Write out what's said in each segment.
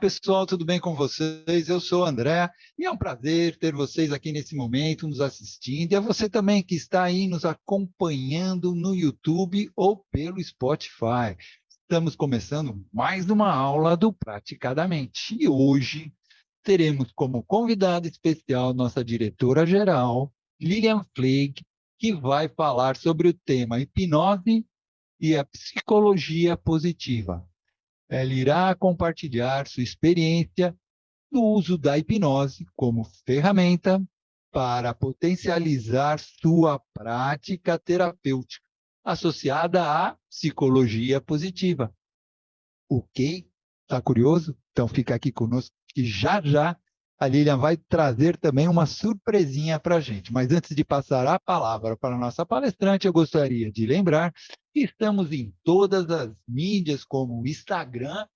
pessoal, tudo bem com vocês? Eu sou o André e é um prazer ter vocês aqui nesse momento nos assistindo e a você também que está aí nos acompanhando no YouTube ou pelo Spotify. Estamos começando mais uma aula do Praticadamente e hoje teremos como convidada especial nossa diretora-geral, Lilian Fleig, que vai falar sobre o tema hipnose e a psicologia positiva. Ela irá compartilhar sua experiência no uso da hipnose como ferramenta para potencializar sua prática terapêutica associada à psicologia positiva. Ok? Está curioso? Então fica aqui conosco que já já a Lilian vai trazer também uma surpresinha para a gente. Mas antes de passar a palavra para a nossa palestrante, eu gostaria de lembrar que estamos em todas as mídias, como o Instagram,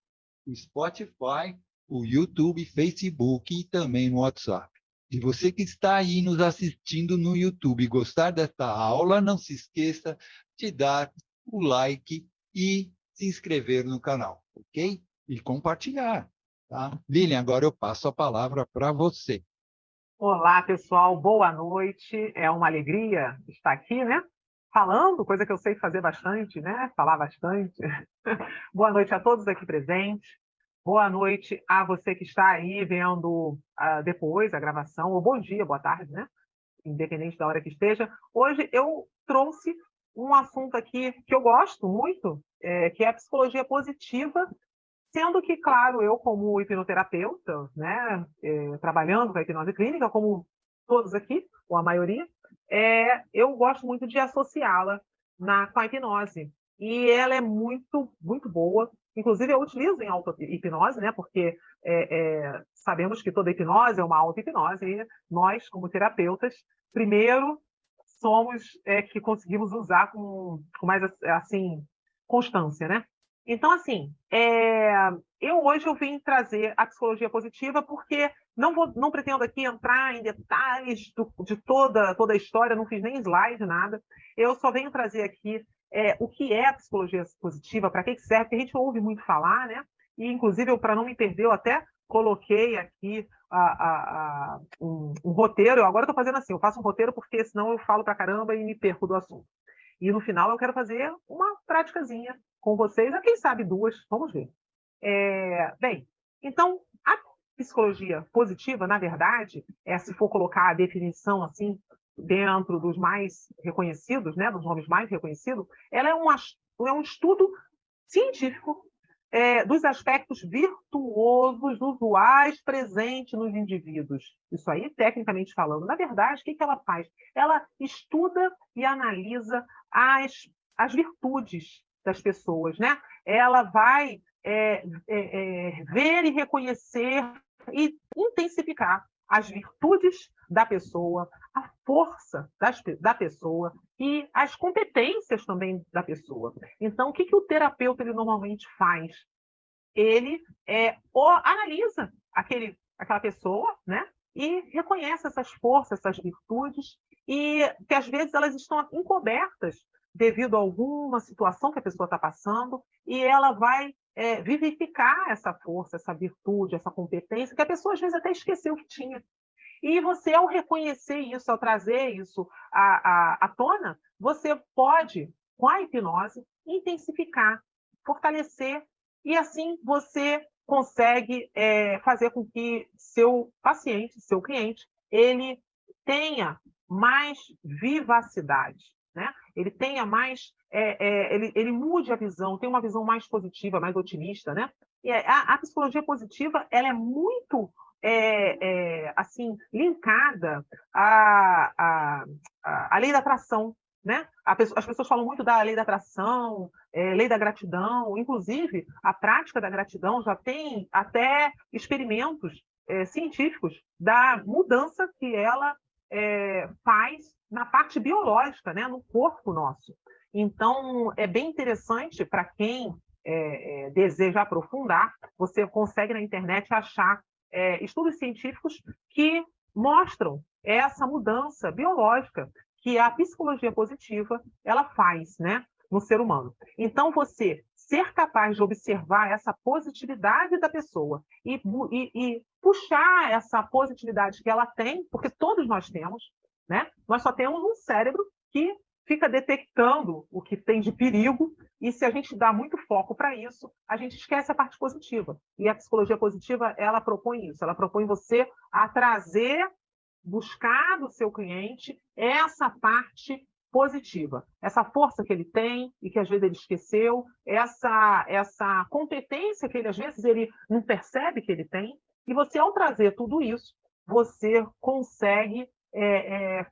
o Spotify, o YouTube, Facebook e também no WhatsApp. E você que está aí nos assistindo no YouTube e gostar desta aula, não se esqueça de dar o like e se inscrever no canal, ok? E compartilhar, tá? Lilian, agora eu passo a palavra para você. Olá, pessoal, boa noite. É uma alegria estar aqui, né? Falando, coisa que eu sei fazer bastante, né? Falar bastante. Boa noite a todos aqui presentes. Boa noite a você que está aí vendo depois a gravação, ou bom dia, boa tarde, né? Independente da hora que esteja. Hoje eu trouxe um assunto aqui que eu gosto muito, que é a psicologia positiva, sendo que, claro, eu como hipnoterapeuta, né, trabalhando com a hipnose clínica, como todos aqui, ou a maioria, eu gosto muito de associá-la com a hipnose. E ela é muito, muito boa. Inclusive, eu utilizo em auto-hipnose, né, porque sabemos que toda hipnose é uma auto-hipnose, e nós, como terapeutas, primeiro somos que conseguimos usar com mais assim, constância, né? Então, assim, hoje eu vim trazer a psicologia positiva porque não pretendo aqui entrar em detalhes de toda a história, não fiz nem slide, nada. Eu só venho trazer aqui o que é a psicologia positiva, para que serve, porque a gente ouve muito falar, né? E, inclusive, para não me perder, eu até coloquei aqui um roteiro. Agora estou fazendo assim, eu faço um roteiro porque senão eu falo para caramba e me perco do assunto. E no final eu quero fazer uma praticazinha com vocês, quem sabe duas, vamos ver. Bem, então, a psicologia positiva, na verdade, se for colocar a definição assim, dentro dos mais reconhecidos, né, dos nomes mais reconhecidos, ela é um estudo científico dos aspectos virtuosos usuais presentes nos indivíduos. Isso aí, tecnicamente falando. Na verdade, o que ela faz? Ela estuda e analisa as virtudes das pessoas, né? Ela vai ver e reconhecer e intensificar as virtudes da pessoa, a força da pessoa e as competências também da pessoa. Então, o que o terapeuta ele normalmente faz? Ele analisa aquela pessoa, né? E reconhece essas forças, essas virtudes, e que às vezes elas estão encobertas devido a alguma situação que a pessoa está passando, e ela vai vivificar essa força, essa virtude, essa competência, que a pessoa às vezes até esqueceu que tinha. E você, ao reconhecer isso, ao trazer isso à tona, você pode, com a hipnose, intensificar, fortalecer, e assim você consegue fazer com que seu paciente, seu cliente, ele tenha mais vivacidade, né? Ele tenha mais, ele mude a visão, tenha uma visão mais positiva, mais otimista, né? E a psicologia positiva, ela é muito assim, linkada à lei da atração, né? As pessoas falam muito da lei da atração, lei da gratidão. Inclusive, a prática da gratidão já tem até experimentos científicos da mudança que ela faz na parte biológica, né? No corpo nosso. Então, é bem interessante para quem deseja aprofundar. Você consegue na internet achar estudos científicos que mostram essa mudança biológica que a psicologia positiva ela faz, né, no ser humano. Então, você, ser capaz de observar essa positividade da pessoa e puxar essa positividade que ela tem, porque todos nós temos, né? Nós só temos um cérebro que fica detectando o que tem de perigo, e se a gente dá muito foco para isso, a gente esquece a parte positiva. E a psicologia positiva, ela propõe isso, ela propõe você a trazer, buscar do seu cliente essa parte positiva, essa força que ele tem e que às vezes ele esqueceu, essa competência que ele às vezes ele não percebe que ele tem, e você, ao trazer tudo isso, você consegue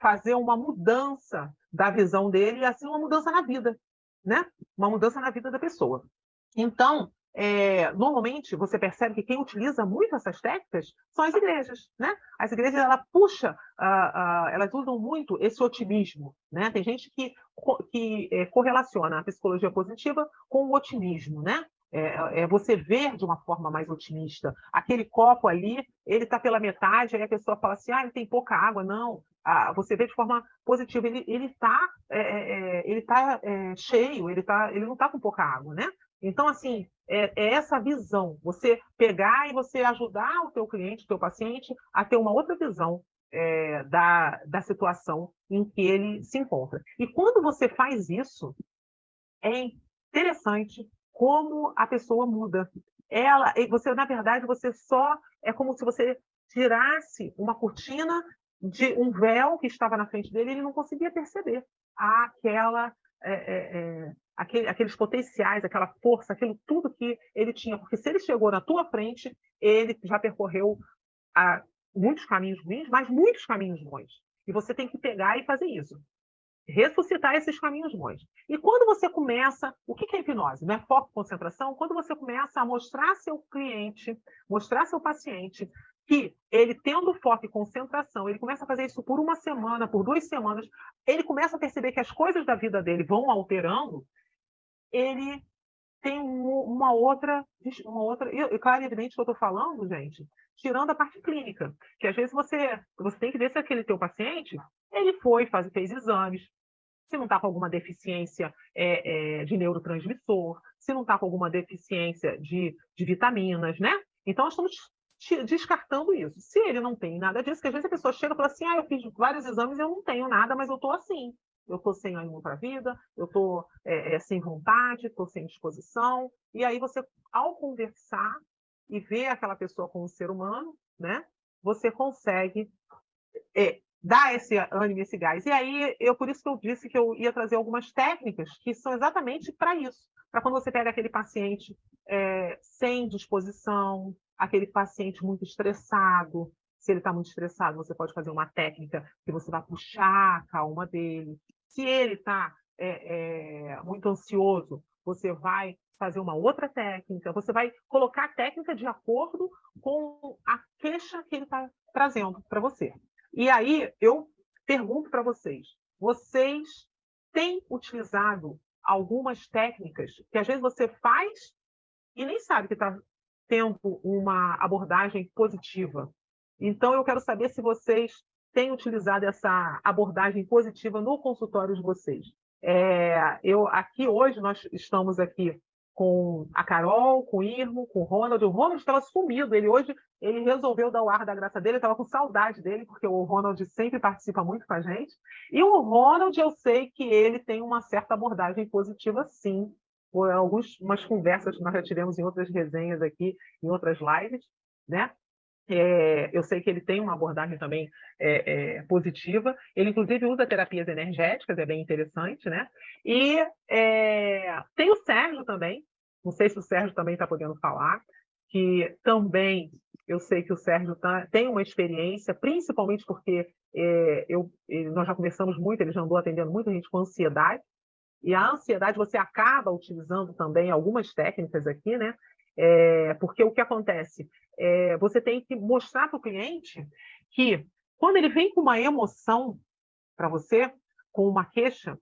fazer uma mudança da visão dele e assim uma mudança na vida, né? Uma mudança na vida da pessoa. Então, normalmente você percebe que quem utiliza muito essas técnicas são as igrejas, né? As igrejas elas usam muito esse otimismo, né? Tem gente que correlaciona a psicologia positiva com o otimismo, né? Você ver de uma forma mais otimista. Aquele copo ali, ele está pela metade, aí a pessoa fala assim, ele tem pouca água. Não, você vê de forma positiva, ele tá cheio, ele não está com pouca água, né? Então, assim, é essa visão, você pegar e você ajudar o teu cliente, o teu paciente, a ter uma outra visão da situação em que ele se encontra. E quando você faz isso, é interessante como a pessoa muda. Você, na verdade, é como se você tirasse uma cortina de um véu que estava na frente dele e ele não conseguia perceber aqueles potenciais, aquela força, aquilo tudo que ele tinha. Porque se ele chegou na tua frente, ele já percorreu muitos caminhos ruins, mas muitos caminhos bons. E você tem que pegar e fazer isso. Ressuscitar esses caminhos bons. E quando você começa, o que é hipnose? Não é foco e concentração? Quando você começa a mostrar seu cliente, mostrar seu paciente, que ele tendo foco e concentração, ele começa a fazer isso por uma semana, por 2 semanas, ele começa a perceber que as coisas da vida dele vão alterando, ele tem uma outra, e claro e evidente que eu estou falando, gente, tirando a parte clínica, que às vezes você tem que ver se aquele teu paciente, ele fez exames, se não está com alguma deficiência de neurotransmissor, se não está com alguma deficiência de vitaminas, né? Então, nós estamos descartando isso. Se ele não tem nada disso, que às vezes a pessoa chega e fala assim, eu fiz vários exames e eu não tenho nada, mas eu estou assim. Eu estou sem ânimo para a vida, eu estou sem vontade, estou sem disposição. E aí você, ao conversar e ver aquela pessoa como um ser humano, né? Você consegue dar esse ânimo, esse gás. E aí, por isso que eu disse que eu ia trazer algumas técnicas que são exatamente para isso. Para quando você pega aquele paciente sem disposição, aquele paciente muito estressado. Se ele está muito estressado, você pode fazer uma técnica que você vai puxar a calma dele. Se ele está muito ansioso, você vai fazer uma outra técnica. Você vai colocar a técnica de acordo com a queixa que ele está trazendo para você. E aí eu pergunto para vocês têm utilizado algumas técnicas que às vezes você faz e nem sabe que está tendo uma abordagem positiva? Então eu quero saber se vocês têm utilizado essa abordagem positiva no consultório de vocês. Hoje nós estamos aqui com a Carol, com o Irmo, com o Ronald. O Ronald estava sumido. Ele resolveu dar o ar da graça dele. Eu estava com saudade dele, porque o Ronald sempre participa muito com a gente. E o Ronald, eu sei que ele tem uma certa abordagem positiva, sim. Por algumas conversas que nós já tivemos em outras resenhas aqui, em outras lives, né? Eu sei que ele tem uma abordagem também positiva. Ele, inclusive, usa terapias energéticas, é bem interessante, né? E tem o Sérgio também. Não sei se o Sérgio também está podendo falar, que também eu sei que o Sérgio tem uma experiência, principalmente porque nós já conversamos muito, ele já andou atendendo muita gente com ansiedade. E a ansiedade você acaba utilizando também algumas técnicas aqui, né? Porque o que acontece? Você tem que mostrar para o cliente que quando ele vem com uma emoção para você, com uma queixa,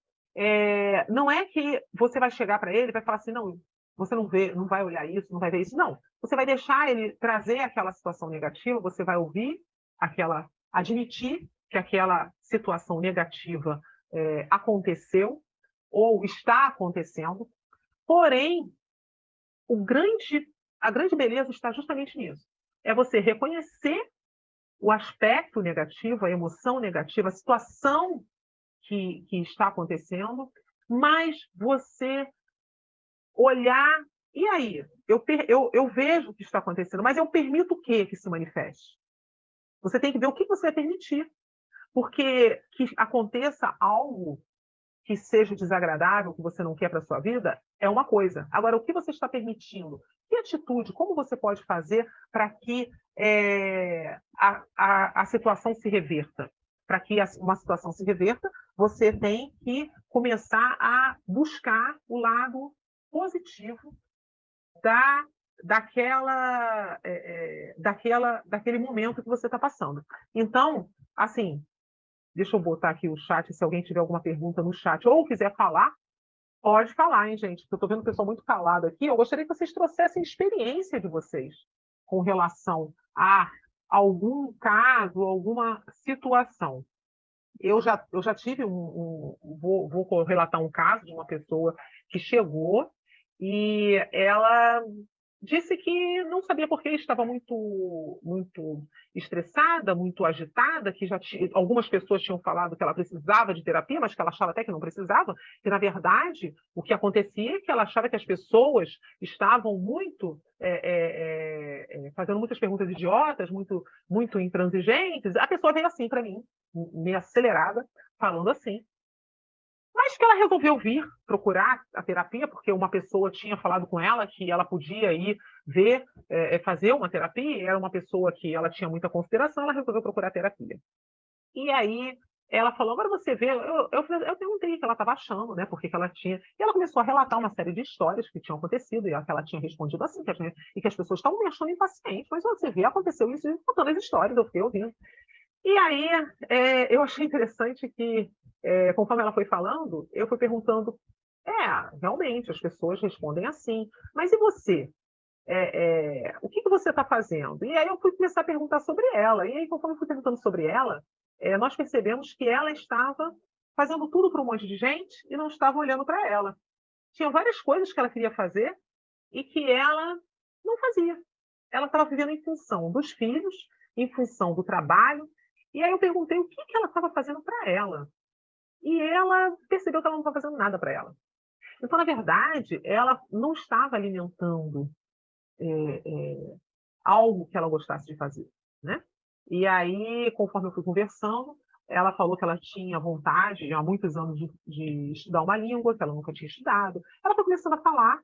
não é que você vai chegar para ele e vai falar assim, não, você não vai olhar isso, não vai ver isso. Não, você vai deixar ele trazer aquela situação negativa, você vai ouvir admitir que aquela situação negativa aconteceu ou está acontecendo, porém, a grande beleza está justamente nisso. É você reconhecer o aspecto negativo, a emoção negativa, a situação que está acontecendo, mas você olhar. E aí? Eu vejo o que está acontecendo, mas eu permito o que se manifeste? Você tem que ver o que você vai permitir. Porque que aconteça algo que seja desagradável, que você não quer para a sua vida, é uma coisa. Agora, o que você está permitindo? Que atitude? Como você pode fazer para que a situação se reverta? Para que uma situação se reverta, você tem que começar a buscar o lado positivo da, daquele momento que você está passando. Então, assim, deixa eu botar aqui o chat, se alguém tiver alguma pergunta no chat ou quiser falar, pode falar, hein, gente? Porque eu estou vendo o pessoal muito calado aqui. Eu gostaria que vocês trouxessem experiência de vocês com relação a algum caso, alguma situação. Eu já tive vou relatar um caso de uma pessoa que chegou e ela disse que não sabia por que estava muito estressada, muito agitada, que algumas pessoas tinham falado que ela precisava de terapia, mas que ela achava até que não precisava, que na verdade o que acontecia é que ela achava que as pessoas estavam fazendo muitas perguntas idiotas, muito intransigentes. A pessoa veio assim para mim, meio acelerada, falando assim. Mas que ela resolveu vir procurar a terapia, porque uma pessoa tinha falado com ela que ela podia ir ver, fazer uma terapia, e era uma pessoa que ela tinha muita consideração, ela resolveu procurar a terapia. E aí ela falou, agora você vê, eu perguntei o que ela estava achando, né? Porque que ela tinha. E ela começou a relatar uma série de histórias que tinham acontecido, e que ela tinha respondido assim, e que as pessoas estavam me achando impaciente, mas você vê, aconteceu isso, e contando as histórias, eu fiquei ouvindo. E aí eu achei interessante que, conforme ela foi falando, eu fui perguntando, realmente, as pessoas respondem assim, mas e você? O que você está fazendo? E aí eu fui começar a perguntar sobre ela, e aí conforme eu fui perguntando sobre ela, nós percebemos que ela estava fazendo tudo para um monte de gente e não estava olhando para ela. Tinha várias coisas que ela queria fazer e que ela não fazia. Ela estava vivendo em função dos filhos, em função do trabalho. E aí eu perguntei o que ela estava fazendo para ela. E ela percebeu que ela não estava fazendo nada para ela. Então, na verdade, ela não estava alimentando algo que ela gostasse de fazer, né? E aí, conforme eu fui conversando, ela falou que ela tinha vontade, há muitos anos, de estudar uma língua que ela nunca tinha estudado. Ela foi começando a falar.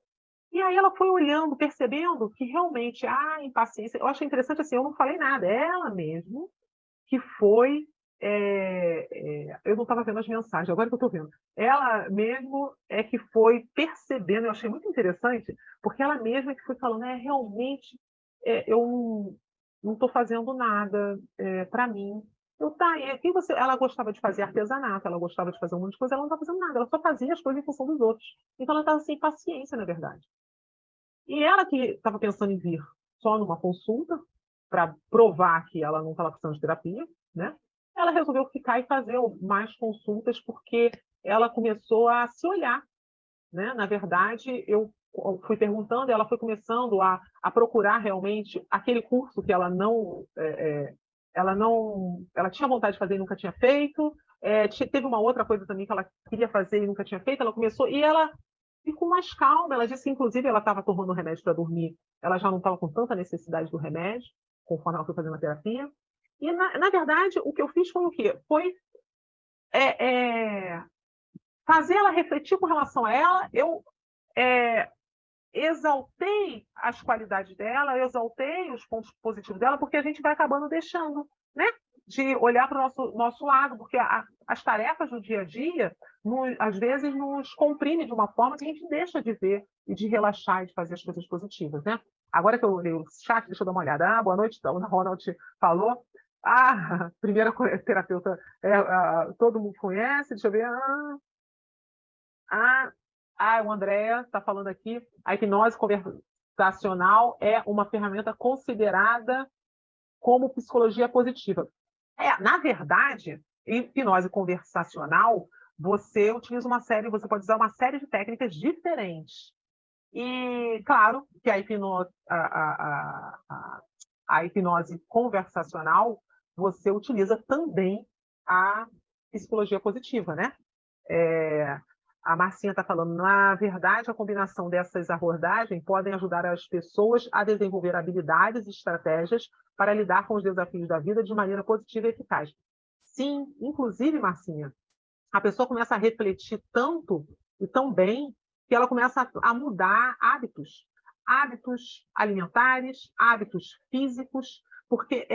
E aí ela foi olhando, percebendo que realmente a impaciência. Eu achei interessante assim, eu não falei nada, ela mesmo que foi. Eu não estava vendo as mensagens, agora que eu estou vendo. Ela mesmo é que foi percebendo, eu achei muito interessante, porque ela mesma é que foi falando, realmente eu não estou fazendo nada para mim. E aqui ela gostava de fazer artesanato, ela gostava de fazer um monte de coisa, ela não estava fazendo nada, ela só fazia as coisas em função dos outros. Então ela estava sem paciência, na verdade. E ela que estava pensando em vir só numa consulta, para provar que ela não estava precisando de terapia, né? Ela resolveu ficar e fazer mais consultas, porque ela começou a se olhar, né? Na verdade, eu fui perguntando, e ela foi começando a procurar realmente aquele curso que ela ela tinha vontade de fazer e nunca tinha feito. Teve uma outra coisa também que ela queria fazer e nunca tinha feito. Ela começou e ela ficou mais calma. Ela disse que, inclusive, ela estava tomando remédio para dormir. Ela já não estava com tanta necessidade do remédio, conforme ela foi fazendo a terapia. E, na verdade, o que eu fiz foi o quê? Foi é, é, fazer ela refletir com relação a ela. Eu exaltei as qualidades dela, eu exaltei os pontos positivos dela, porque a gente vai acabando deixando, né? De olhar para o nosso lado, porque as tarefas do dia a dia, às vezes, nos comprimem de uma forma que a gente deixa de ver e de relaxar e de fazer as coisas positivas, né? Agora que eu olhei o chat, deixa eu dar uma olhada. Boa noite, então. O Ronald falou. Primeira terapeuta, todo mundo conhece, deixa eu ver. O André está falando aqui, a hipnose conversacional é uma ferramenta considerada como psicologia positiva. Na verdade, em hipnose conversacional, você pode usar uma série de técnicas diferentes. E, claro, que a hipnose conversacional, você utiliza também a psicologia positiva, né? É, a Marcinha está falando, na verdade, a combinação dessas abordagens podem ajudar as pessoas a desenvolver habilidades e estratégias para lidar com os desafios da vida de maneira positiva e eficaz. Sim, inclusive, Marcinha, a pessoa começa a refletir tanto e tão bem que ela começa a mudar hábitos alimentares, hábitos físicos, porque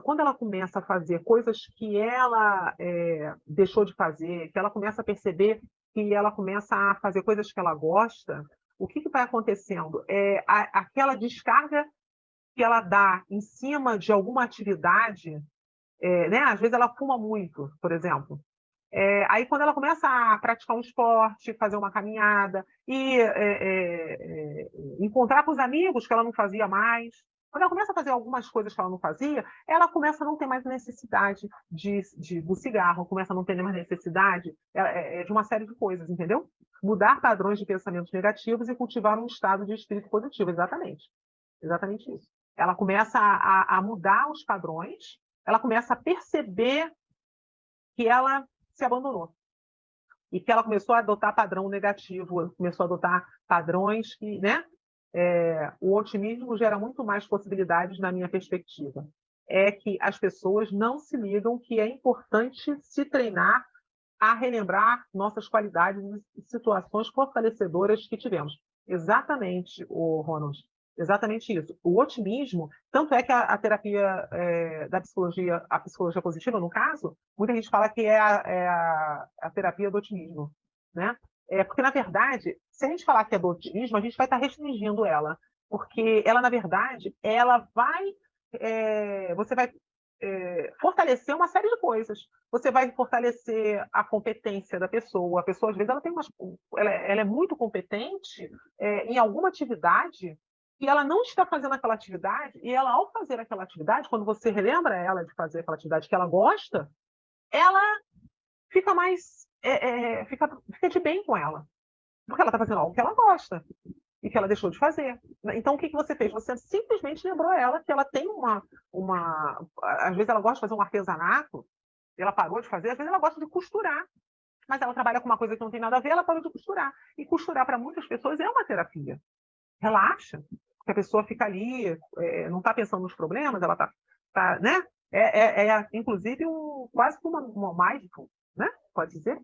quando ela começa a fazer coisas que ela deixou de fazer, que ela começa a perceber que ela começa a fazer coisas que ela gosta, o que vai acontecendo? Aquela descarga que ela dá em cima de alguma atividade, né? Às vezes ela fuma muito, por exemplo. Aí, quando ela começa a praticar um esporte, fazer uma caminhada e encontrar com os amigos que ela não fazia mais, quando ela começa a fazer algumas coisas que ela não fazia, ela começa a não ter mais necessidade do cigarro, começa a não ter mais necessidade de uma série de coisas, entendeu? Mudar padrões de pensamentos negativos e cultivar um estado de espírito positivo, exatamente. Exatamente isso. Ela começa a mudar os padrões, ela começa a perceber que ela se abandonou e que ela começou a adotar padrão negativo, começou a adotar padrões que, né? O otimismo gera muito mais possibilidades na minha perspectiva. É que as pessoas não se ligam que é importante se treinar a relembrar nossas qualidades e situações fortalecedoras que tivemos. Exatamente, o Ronald. Exatamente isso. O otimismo, tanto é que a terapia da psicologia, a psicologia positiva, no caso, muita gente fala que é a terapia do otimismo, né? Porque, na verdade, se a gente falar que é do otimismo, a gente vai estar restringindo ela. Porque ela, na verdade, você vai fortalecer uma série de coisas. Você vai fortalecer a competência da pessoa. A pessoa, às vezes, ela é muito competente em alguma atividade e ela não está fazendo aquela atividade, e ela, ao fazer aquela atividade, quando você relembra ela de fazer aquela atividade que ela gosta, ela fica fica de bem com ela. Porque ela está fazendo algo que ela gosta e que ela deixou de fazer. Então, o que você fez? Você simplesmente lembrou ela que ela tem às vezes ela gosta de fazer um artesanato, ela parou de fazer, às vezes ela gosta de costurar, mas ela trabalha com uma coisa que não tem nada a ver, ela parou de costurar. E costurar, para muitas pessoas, é uma terapia. Relaxa, porque a pessoa fica ali, não está pensando nos problemas, ela tá, né? Inclusive, quase que uma mindful, né? Pode dizer?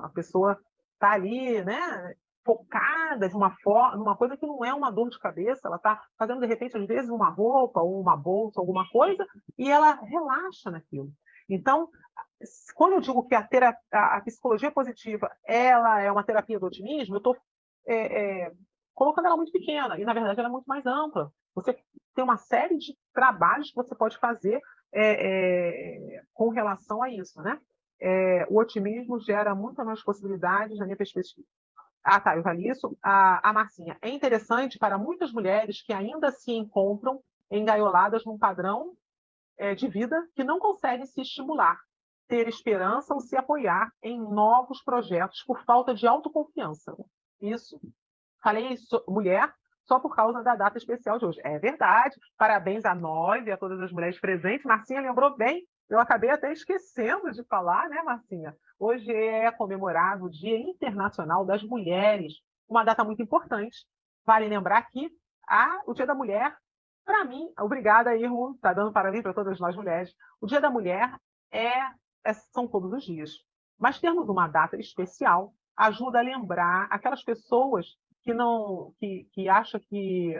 A pessoa está ali, né? Focada de uma forma, numa coisa que não é uma dor de cabeça, ela está fazendo, de repente, às vezes, uma roupa ou uma bolsa, alguma coisa, e ela relaxa naquilo. Então, quando eu digo que a psicologia positiva ela é uma terapia do otimismo, eu estou colocando ela muito pequena, e na verdade ela é muito mais ampla. Você tem uma série de trabalhos que você pode fazer com relação a isso, né? O otimismo gera muitas mais possibilidades na minha perspectiva. Ah, tá, eu falei isso. A Marcinha, é interessante para muitas mulheres que ainda se encontram engaioladas num padrão de vida que não conseguem se estimular, ter esperança ou se apoiar em novos projetos por falta de autoconfiança. Isso. Falei isso, mulher, só por causa da data especial de hoje. É verdade. Parabéns a nós e a todas as mulheres presentes. Marcinha lembrou bem. Eu acabei até esquecendo de falar, né, Marcinha? Hoje é comemorado o Dia Internacional das Mulheres, uma data muito importante. Vale lembrar que o Dia da Mulher, para mim, obrigada, Irmo, está dando parabéns para todas nós mulheres. O Dia da Mulher são todos os dias. Mas termos uma data especial ajuda a lembrar aquelas pessoas que acham que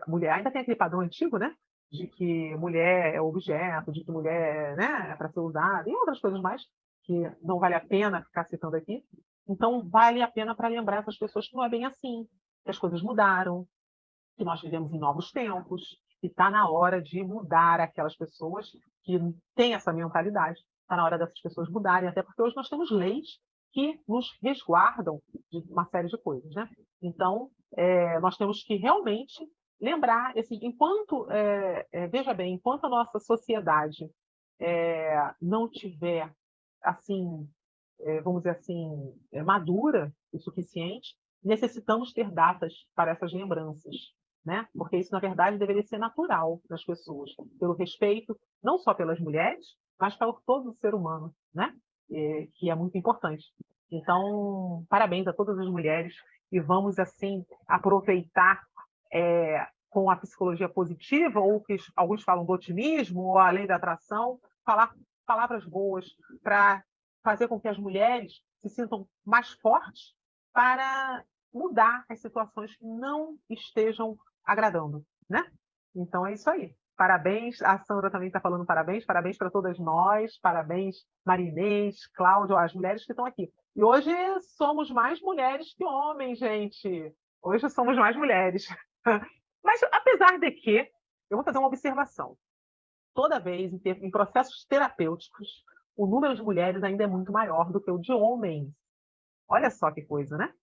mulher ainda tem aquele padrão antigo, né? De que mulher é objeto, de que mulher, né, é para ser usada, e outras coisas mais que não vale a pena ficar citando aqui. Então, vale a pena para lembrar essas pessoas que não é bem assim, que as coisas mudaram, que nós vivemos em novos tempos, e está na hora de mudar aquelas pessoas que têm essa mentalidade. Está na hora dessas pessoas mudarem, até porque hoje nós temos leis que nos resguardam de uma série de coisas, né? Então, nós temos que realmente lembrar, veja bem, enquanto a nossa sociedade não tiver, assim, vamos dizer assim, madura o suficiente, necessitamos ter datas para essas lembranças, né? Porque isso, na verdade, deveria ser natural das pessoas, pelo respeito, não só pelas mulheres, mas por todo o ser humano, né? Que é muito importante. Então, parabéns a todas as mulheres e vamos, assim, aproveitar com a psicologia positiva, ou que alguns falam do otimismo, ou a lei da atração, falar palavras boas para fazer com que as mulheres se sintam mais fortes para mudar as situações que não estejam agradando, né? Então é isso aí. Parabéns, a Sandra também está falando parabéns, parabéns para todas nós, parabéns Marinês, Cláudio, as mulheres que estão aqui. E hoje somos mais mulheres que homens, gente. Hoje somos mais mulheres. Mas apesar de que, eu vou fazer uma observação. Toda vez em processos terapêuticos, o número de mulheres ainda é muito maior do que o de homens. Olha só que coisa, né?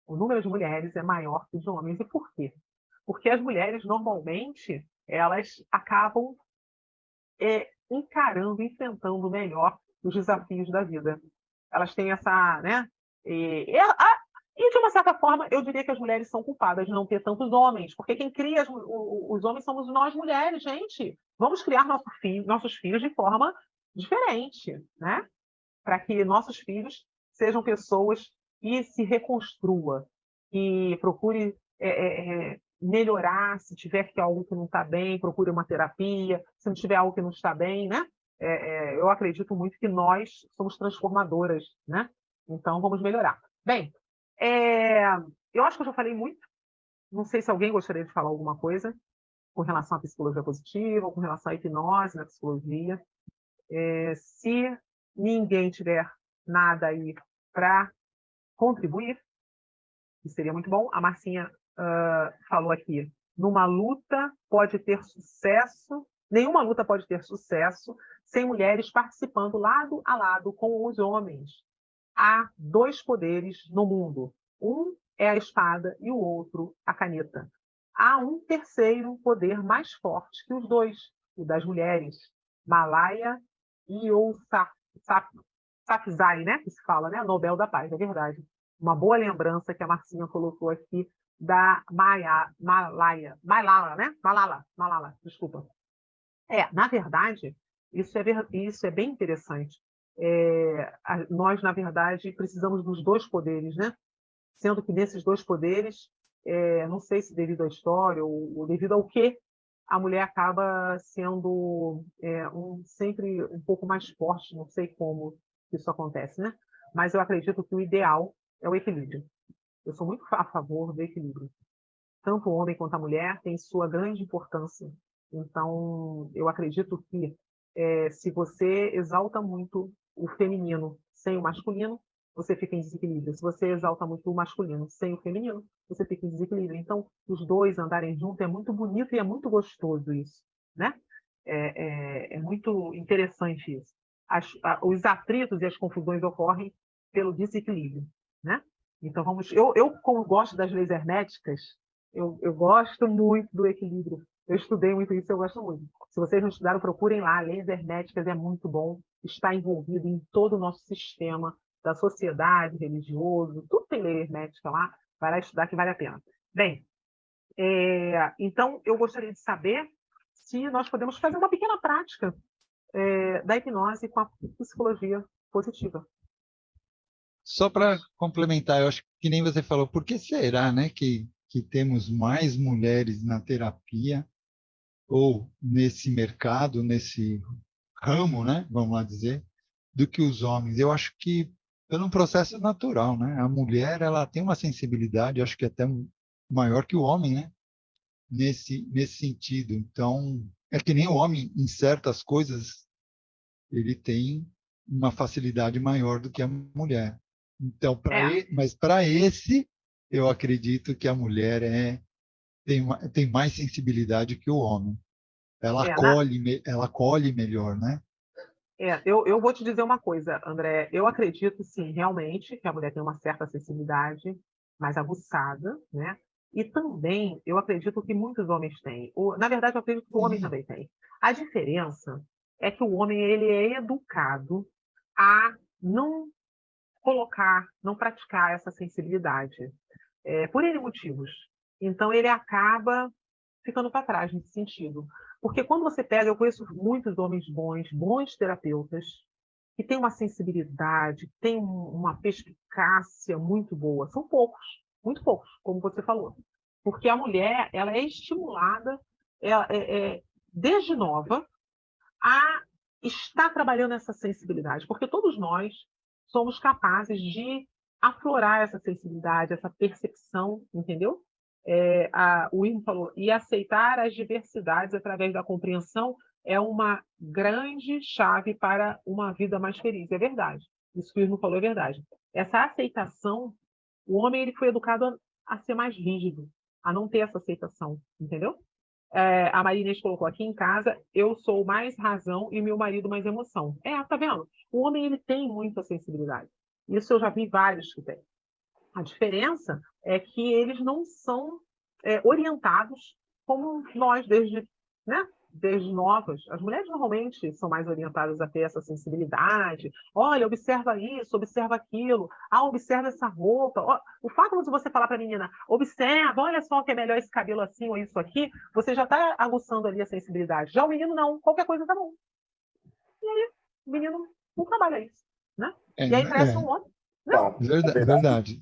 O número de mulheres é maior que o de homens. E por quê? Porque as mulheres, normalmente, elas acabam encarando, enfrentando melhor os desafios da vida. Elas têm essa, né? E de uma certa forma, eu diria que as mulheres são culpadas de não ter tantos homens, porque quem cria os homens somos nós mulheres, gente. Vamos criar nossos filhos de forma diferente, né? Para que nossos filhos sejam pessoas que se reconstrua, que procure melhorar, se tiver que algo que não está bem, procure uma terapia, se não tiver algo que não está bem, né? Eu acredito muito que nós somos transformadoras, né? Então, vamos melhorar. Bem, eu acho que eu já falei muito. Não sei se alguém gostaria de falar alguma coisa com relação à psicologia positiva, ou com relação à hipnose na psicologia. Se ninguém tiver nada aí para contribuir, que seria muito bom. A Marcinha falou aqui, nenhuma luta pode ter sucesso sem mulheres participando lado a lado com os homens. Há dois poderes no mundo. Um é a espada e o outro a caneta. Há um terceiro poder mais forte que os dois, o das mulheres. Malaya Yousafzai, né? Que se fala, né? Nobel da Paz, é verdade. Uma boa lembrança que a Marcinha colocou aqui da Malala, né? Malala, desculpa. Na verdade, isso é bem interessante. Nós, na verdade, precisamos dos dois poderes, né? Sendo que nesses dois poderes, não sei se devido à história ou devido ao quê, a mulher acaba sendo sempre um pouco mais forte, não sei como isso acontece, né? Mas eu acredito que o ideal é o equilíbrio. Eu sou muito a favor do equilíbrio. Tanto o homem quanto a mulher têm sua grande importância. Então, eu acredito que se você exalta muito o feminino sem o masculino, você fica em desequilíbrio. Se você exalta muito o masculino sem o feminino, você fica em desequilíbrio. Então, os dois andarem juntos é muito bonito e é muito gostoso isso, né? É muito interessante isso. Os atritos e as confusões ocorrem pelo desequilíbrio, né? Então, como gosto das leis herméticas, eu gosto muito do equilíbrio. Eu estudei muito isso, eu gosto muito. Se vocês não estudaram, procurem lá. Leis herméticas é muito bom. Está envolvido em todo o nosso sistema da sociedade, religioso. Tudo tem lei hermética lá. Vai lá estudar que vale a pena. Bem, então eu gostaria de saber se nós podemos fazer uma pequena prática da hipnose com a psicologia positiva. Só para complementar, eu acho que nem você falou, por que será, né, que temos mais mulheres na terapia ou nesse mercado, nesse ramo, né, vamos lá dizer, do que os homens? Eu acho que pelo um processo natural, né? A mulher, ela tem uma sensibilidade, acho que até maior que o homem, né? Nesse sentido. Então, é que nem o homem, em certas coisas, ele tem uma facilidade maior do que a mulher. Então, mas para esse, eu acredito que a mulher tem mais sensibilidade que o homem. Ela acolhe melhor, né? Eu vou te dizer uma coisa, André. Eu acredito, sim, realmente, que a mulher tem uma certa sensibilidade mais aguçada, né? E também eu acredito que muitos homens têm. Na verdade, eu acredito que o homem também tem. A diferença é que o homem ele é educado a não colocar, não praticar essa sensibilidade. por N motivos. Então, ele acaba ficando para trás nesse sentido. Porque quando você pega, eu conheço muitos homens bons terapeutas, que têm uma sensibilidade, têm uma perspicácia muito boa. São poucos, muito poucos, como você falou. Porque a mulher, ela é estimulada desde nova a estar trabalhando essa sensibilidade, porque todos nós somos capazes de aflorar essa sensibilidade, essa percepção, entendeu? O Irmo falou, e aceitar as diversidades através da compreensão é uma grande chave para uma vida mais feliz. É verdade. Isso que o Irmo falou é verdade. Essa aceitação, o homem ele foi educado a ser mais rígido, a não ter essa aceitação, entendeu? A Marinês colocou aqui em casa, eu sou mais razão e meu marido mais emoção. Tá vendo? O homem ele tem muita sensibilidade. Isso eu já vi vários que têm. A diferença é que eles não são orientados como nós desde novas. As mulheres normalmente são mais orientadas a ter essa sensibilidade. Olha, observa isso, observa aquilo. Observa essa roupa. O fato de você falar para a menina, observa, olha só que é melhor esse cabelo assim ou isso aqui, você já está aguçando ali a sensibilidade. Já o menino não, qualquer coisa tá bom. E aí, o menino não trabalha isso, né? E aí cresce um outro. Não, Verdade.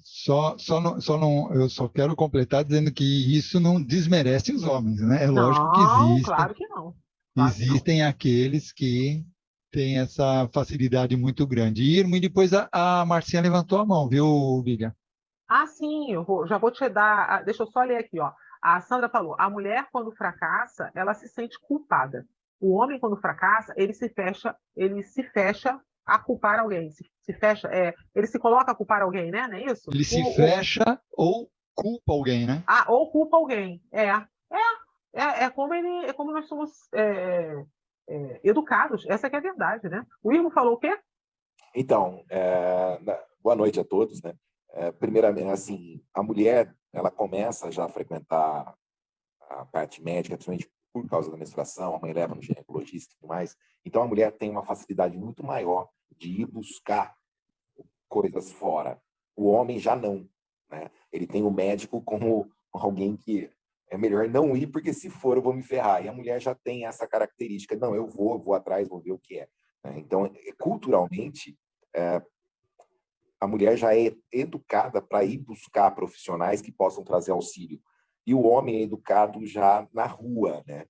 Eu só quero completar dizendo que isso não desmerece os homens, né? É lógico que Não, claro que não. Claro que não. existem aqueles que têm essa facilidade muito grande. Irmo, e depois a Marcinha levantou a mão, viu, Lilian? Sim, já vou te dar. Deixa eu só ler aqui, ó. A Sandra falou: a mulher, quando fracassa, ela se sente culpada. O homem, quando fracassa, ele se fecha a culpar alguém. Se fecha, ele se coloca a culpar alguém, né? Não é isso? Ele se fecha ou culpa alguém, né? Ou culpa alguém. É como nós somos educados. Essa que é a verdade, né? O Irmo falou o quê? Então, boa noite a todos, né? Primeiramente, assim, a mulher, ela começa já a frequentar a parte médica, principalmente por causa da menstruação, a mãe leva no ginecologista e tudo mais. Então, a mulher tem uma facilidade muito maior de ir buscar coisas fora. O homem já não, né? Ele tem o médico como alguém que é melhor não ir, porque se for eu vou me ferrar. E a mulher já tem essa característica, não, eu vou atrás, vou ver o que é. Então, culturalmente, a mulher já é educada para ir buscar profissionais que possam trazer auxílio. E o homem é educado já na rua, né?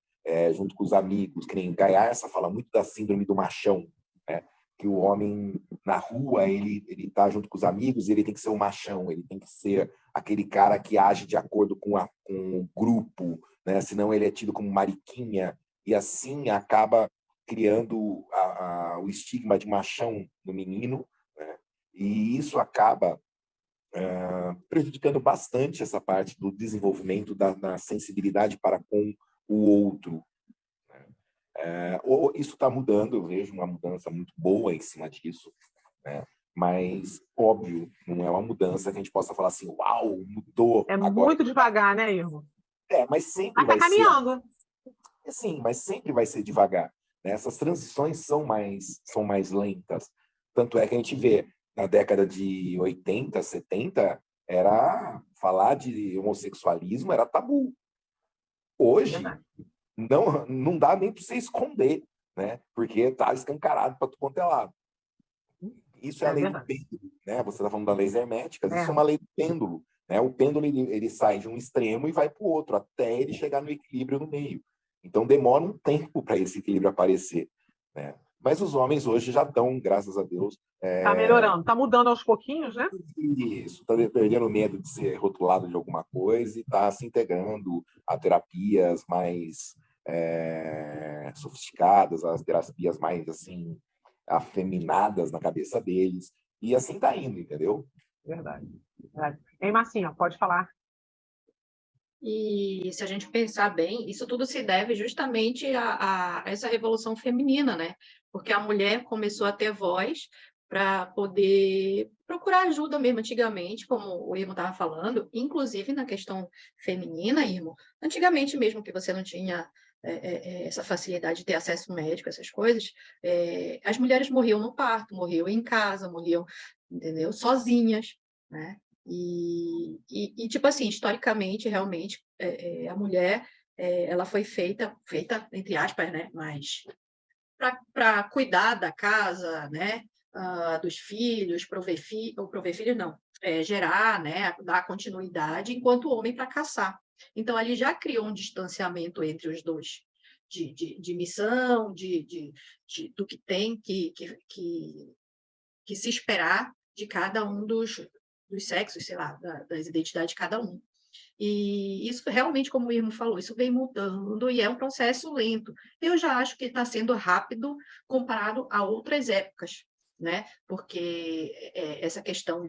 Junto com os amigos, que nem Gaiarsa fala muito da síndrome do machão, né? Que o homem na rua, ele tá junto com os amigos, ele tem que ser um machão, ele tem que ser aquele cara que age de acordo com o grupo, né? Senão ele é tido como mariquinha, e assim acaba criando o estigma de machão no menino, né? E isso acaba prejudicando bastante essa parte do desenvolvimento da sensibilidade para com o outro. Isso está mudando, eu vejo uma mudança muito boa em cima disso, né? Mas, óbvio, não é uma mudança que a gente possa falar assim, uau, mudou. É agora muito devagar, né, Irmo? mas sempre Mas tá vai ser. caminhando. Sim, mas sempre vai ser devagar, né? Essas transições são mais lentas. Tanto é que a gente vê, na década de 80, 70, falar de homossexualismo era tabu. Hoje, Verdade. não dá nem para você esconder, né? Porque tá escancarado para tu quanto é lado. Isso é a lei do verdade. pêndulo, né? Você está falando da leis herméticas, isso é É. uma lei do pêndulo, né? O pêndulo ele sai de um extremo e vai para o outro, até ele chegar no equilíbrio no meio. Então demora um tempo para esse equilíbrio aparecer, né? Mas os homens hoje já estão, graças a Deus, Tá melhorando, tá mudando aos pouquinhos, né? isso, está perdendo medo de ser rotulado de alguma coisa e está se integrando a terapias mais sofisticadas, as terapias mais assim afeminadas na cabeça deles, e assim tá indo, entendeu? Verdade. Hein, Marcinha, pode falar. E se a gente pensar bem, isso tudo se deve justamente a essa revolução feminina, né? Porque a mulher começou a ter voz para poder procurar ajuda mesmo antigamente, como o Irmo estava falando, inclusive na questão feminina, Irmo. Antigamente mesmo que você não tinha essa facilidade de ter acesso médico, essas coisas, as mulheres morriam no parto, morriam em casa, morriam, entendeu? Sozinhas, né? Tipo assim, historicamente, realmente, a mulher, ela foi feita, entre aspas, né? Mas para cuidar da casa, né? Dos filhos, prover filhos, não, gerar, né? Dar continuidade, enquanto o homem para caçar. Então, ali já criou um distanciamento entre os dois, de missão, do que tem que se esperar de cada um dos sexos, sei lá, das identidades de cada um. E isso realmente, como o Irmo falou, isso vem mudando e é um processo lento. Eu já acho que está sendo rápido comparado a outras épocas, né? Porque essa questão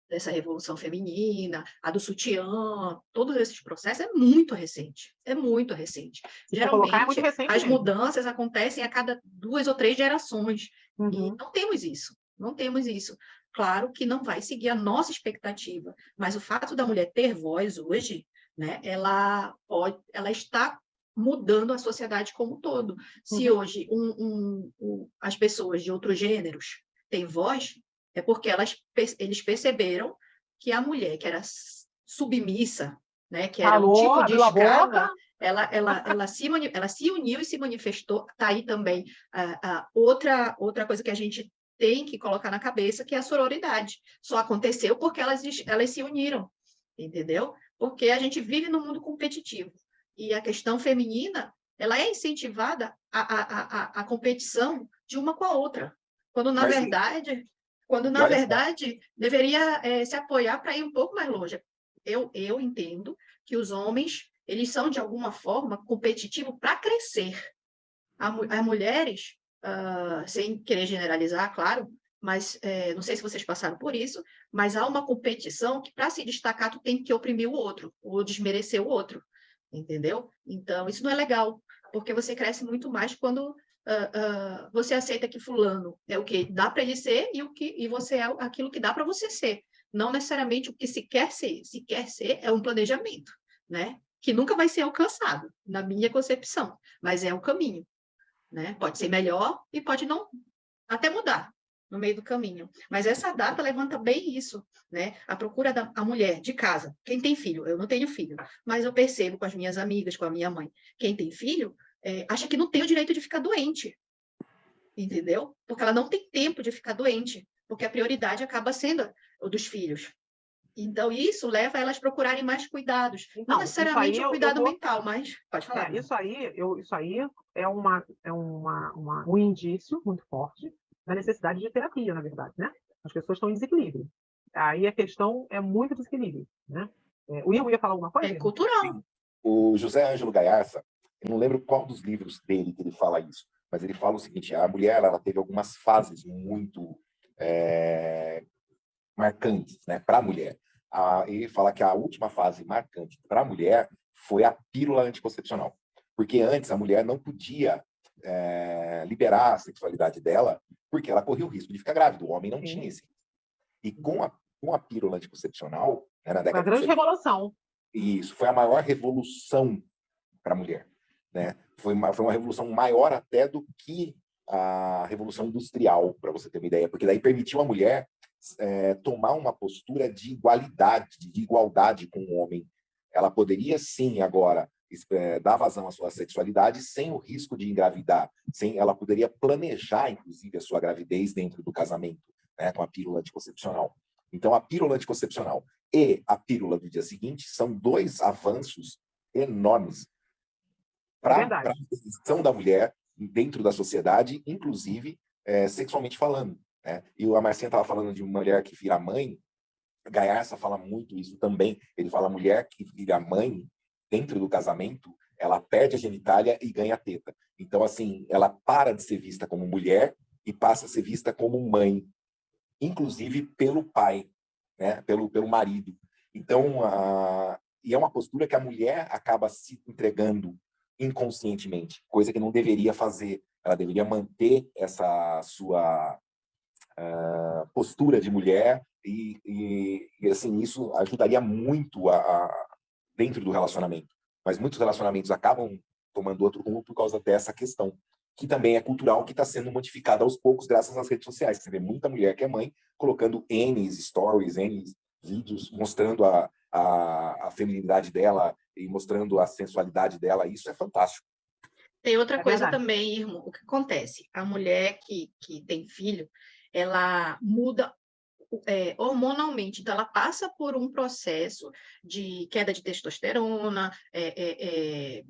dessa revolução feminina, a do sutiã, todos esses processos é muito recente. É muito recente. Colocar, é muito Geralmente, recente as mesmo. mudanças acontecem a cada 2 ou 3 gerações. Uhum. E não temos isso. Não temos isso. Claro que não vai seguir a nossa expectativa, mas o fato da mulher ter voz hoje, né, ela está mudando a sociedade como um todo. Se hoje as pessoas de outros gêneros têm voz, é porque eles perceberam que a mulher que era submissa, né, que era um tipo de escrava, ela se uniu e se manifestou. Está aí também outra coisa que a gente tem que colocar na cabeça, que é a sororidade. Só aconteceu porque elas se uniram, entendeu? Porque a gente vive num mundo competitivo. E a questão feminina, ela é incentivada a competição de uma com a outra. Quando, na verdade, deveria se apoiar para ir um pouco mais longe. Eu entendo que os homens, eles são, de alguma forma, competitivos para crescer. As mulheres, sem querer generalizar, claro, mas não sei se vocês passaram por isso, mas há uma competição que, para se destacar, tu tem que oprimir o outro, ou desmerecer o outro, entendeu? Então, isso não é legal, porque você cresce muito mais quando você aceita que fulano é o que dá para ele ser e você é aquilo que dá para você ser. Não necessariamente o que se quer ser. Se quer ser é um planejamento, né? Que nunca vai ser alcançado, na minha concepção, mas é o caminho, né? Pode ser melhor e pode não até mudar no meio do caminho. Mas essa data levanta bem isso, né? A procura da mulher de casa. Quem tem filho? Eu não tenho filho, mas eu percebo com as minhas amigas, com a minha mãe. Quem tem filho acha que não tem o direito de ficar doente, entendeu? Porque ela não tem tempo de ficar doente, porque a prioridade acaba sendo o dos filhos. Então, isso leva elas a procurarem mais cuidados. Então, não necessariamente o cuidado mental, mas... Pode falar. Isso aí é um indício muito forte da necessidade de terapia, na verdade, né? As pessoas estão em desequilíbrio. Aí a questão é muito desequilíbrio, né? O Irmo ia falar alguma coisa? É cultural. Sim. O José Ângelo Gaiarsa, eu não lembro qual dos livros dele que ele fala isso, mas ele fala o seguinte: a mulher ela teve algumas fases muito marcantes, né, para a mulher. Ele fala que a última fase marcante para a mulher foi a pílula anticoncepcional, porque antes a mulher não podia liberar a sexualidade dela, porque ela corria o risco de ficar grávida. O homem não tinha esse risco. E com a pílula anticoncepcional, né, na década uma grande revolução. Isso foi a maior revolução para a mulher, né? Foi uma revolução maior até do que a revolução industrial, para você ter uma ideia, porque daí permitiu a mulher tomar uma postura de igualdade com o homem. Ela poderia sim agora dar vazão à sua sexualidade sem o risco de engravidar, ela poderia planejar inclusive a sua gravidez dentro do casamento, né, com a pílula anticoncepcional. Então a pílula anticoncepcional e a pílula do dia seguinte são dois avanços enormes para a posição da mulher dentro da sociedade, inclusive sexualmente falando, né? E a Marcinha estava falando de uma mulher que vira mãe. Gaiarsa fala muito isso também. Ele fala: mulher que vira mãe dentro do casamento, ela perde a genitália e ganha a teta. Então, assim, ela para de ser vista como mulher e passa a ser vista como mãe, inclusive pelo pai, né? pelo marido. Então, e é uma postura que a mulher acaba se entregando inconscientemente, coisa que não deveria fazer. Ela deveria manter essa sua postura de mulher e assim, isso ajudaria muito dentro do relacionamento. Mas muitos relacionamentos acabam tomando outro rumo por causa dessa questão, que também é cultural, que está sendo modificada aos poucos graças às redes sociais. Você vê muita mulher que é mãe colocando N stories, N vídeos, mostrando a feminilidade dela e mostrando a sensualidade dela. Isso é fantástico. Tem outra coisa verdade. também, irmão. O que acontece? A mulher que tem filho, ela muda hormonalmente. Então, ela passa por um processo de queda de testosterona,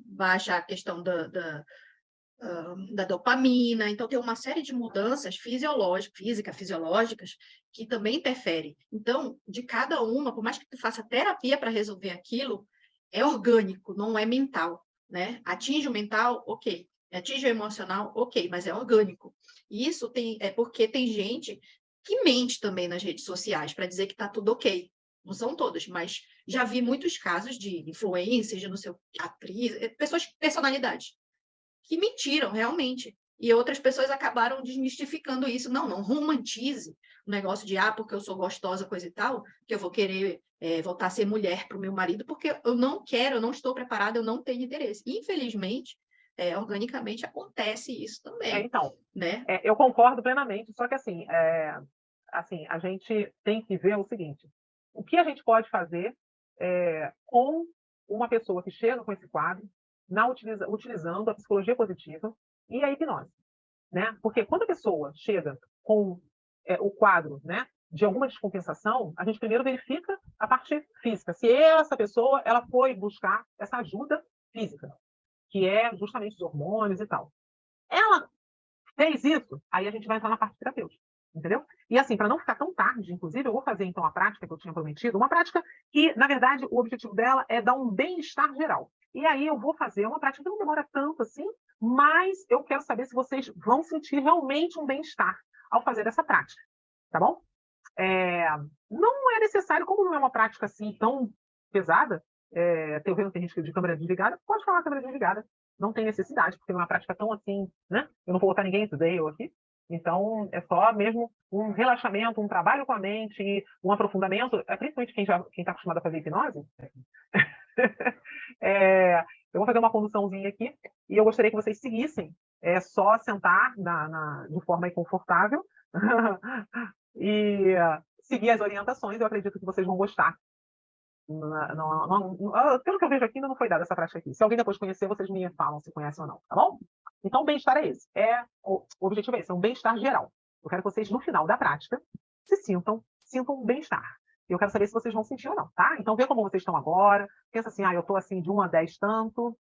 baixa a questão da dopamina. Então, tem uma série de mudanças fisiológicas, que também interferem. Então, de cada uma, por mais que tu faça terapia para resolver aquilo, é orgânico, não é mental, né? Atinge o mental, ok. Atinge o emocional, ok, mas é orgânico. E isso é porque tem gente que mente também nas redes sociais para dizer que está tudo ok. Não são todas, mas já vi muitos casos de influências, de não sei, atriz, personalidades, que mentiram realmente. E outras pessoas acabaram desmistificando isso. Não romantize o negócio de, porque eu sou gostosa, coisa e tal, que eu vou querer voltar a ser mulher para o meu marido, porque eu não quero, eu não estou preparada, eu não tenho interesse. Infelizmente, organicamente acontece isso também, Então, né? eu concordo plenamente, só que assim, a gente tem que ver o seguinte, o que a gente pode fazer com uma pessoa que chega com esse quadro, utilizando a psicologia positiva e a hipnose, né? Porque quando a pessoa chega com o quadro, né, de alguma descompensação, a gente primeiro verifica a parte física, se essa pessoa ela foi buscar essa ajuda física, que é justamente os hormônios e tal. Ela fez isso, aí a gente vai entrar na parte terapêutica, entendeu? E assim, para não ficar tão tarde, inclusive, eu vou fazer então a prática que eu tinha prometido, uma prática que, na verdade, o objetivo dela é dar um bem-estar geral. E aí eu vou fazer uma prática que não demora tanto assim, mas eu quero saber se vocês vão sentir realmente um bem-estar ao fazer essa prática, tá bom? Não é necessário, como não é uma prática assim tão pesada, eu vendo tem gente de câmera desligada, pode falar câmera desligada, não tem necessidade, porque não é uma prática tão assim, né? Eu não vou botar ninguém today aqui, então é só mesmo um relaxamento, um trabalho com a mente, um aprofundamento, principalmente quem está acostumado a fazer hipnose. Eu vou fazer uma conduçãozinha aqui e eu gostaria que vocês seguissem, só sentar de forma aí confortável e seguir as orientações. Eu acredito que vocês vão gostar. Pelo que eu vejo aqui, ainda não foi dada essa prática aqui. Se alguém depois conhecer, vocês me falam se conhecem ou não, tá bom? Então, o bem-estar é esse. O objetivo é esse, é um bem-estar geral. Eu quero que vocês, no final da prática, se sintam um bem-estar. Eu quero saber se vocês vão sentir ou não, tá? Então, vê como vocês estão agora. Pensa assim, eu estou assim de 1 a 10 tanto.